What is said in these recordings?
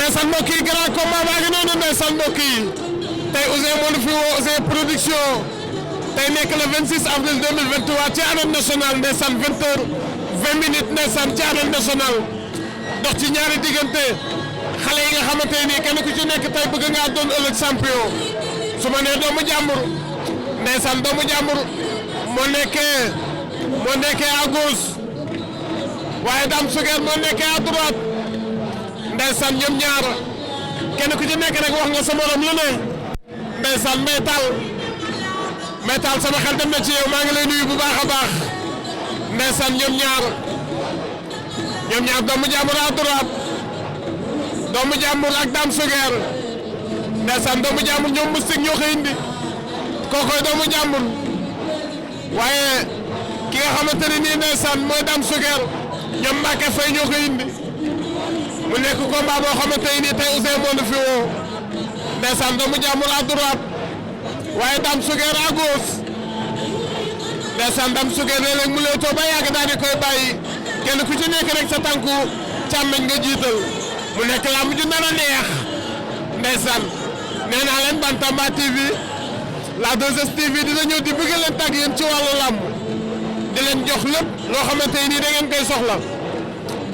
ndeysaan mbokk yi grand combat baa ngi noonu ndeysaan mbokk yi tey Ouzin moo fi woo Ouzin production tey nekk le 26 avril 2023 ci arène nationale ndeysaan 20h 20 minutes ndeysaan ci arène nationale dox ci ñaari diggante xale yi nga xamante ni kenn ku ci nekk tey bëgg ngaa doon ëllëg champion su ma nee doomu jàmbur ndeysaan doomu jàmbur moo nekkee à gauche waaye Dame Suger moo nekkee à droite ndeysaan ñoom ñaar kenn ku ci nekk rek wax nga sa morom lu ne ndeysaan Métal sama xel dem na ci yow maa ngi lay nuyu bu baax a baax ndeysaan ñoom ñaar doomu jàmbur à droite doomu jàmbur ak Dame Suger ndeysaan doomu jàmbur ñoom Moustique ñoo ko indi kookoy doomu jàmbur waaye ki nga xamante ne nii ndeysaan mooy Dame Suger ñoom Mbacke Faye ñoo ko indi mu nekk combat boo xamante ne nii tey Ouzin moo fi woo ndeysaan doomu jàmbur à droite waaye Dame Suger à gauche ndeysaan Dame Suger léeg-léeg mu lay too ba yàgg daal di koy bàyyi kenn ku ci nekk rek sa tànku càmmeñ nga jiital mu nekk làmb ju nar a neex ndeysaan nee naa leen Bantamba TV la 2STV dina ñëw di bëgg leen tàgg yéen ci wàllu làmb di leen jox lépp loo xamante ni da ngeen koy soxla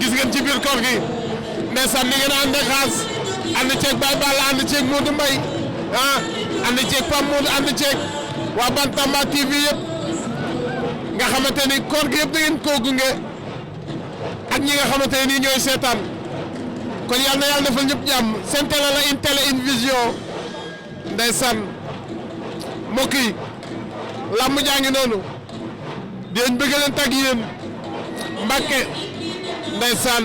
gis ngeen ci biir koor gi ndeysaan ni ngeen ànd ak xaas ànd ceeg Baye Balla ànd ceeg Modou Mbaye ànd ceeg Pam Modou ànd ceeg waa Bantamba TV yëpp nga xamante ni koor gi yëpp da ngeen koo gunge ak ñi nga xamante ni ñooy seetaan kon yal na yàlla defal ñëpp jàmm seen télé la une télé une vision ndeysaan mbokk yi làmb jaa ngi noonu dinañ bëgg leen tag yéen Mbacke ndeysaan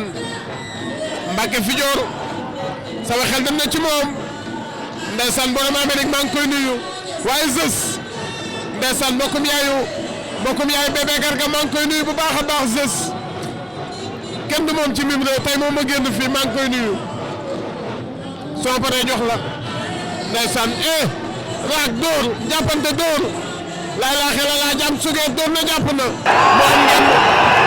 Mbacke Fidior sama xel dem na ci moom ndeysaan borom Amérique maa ngi koy nuyu waaye Zeus ndeysaan mbokkum yaayu bébé Garga maa ngi koy nuyu bu baax a baax Zeus kenn du moom ci mim réew tey moom ma génn fii maa ngi koy nuyu soo paree jox la ndeysaan raak dóor jàppante dóor laay laa xela laa jàmm Suger dóor na jàpp na moo am ngeen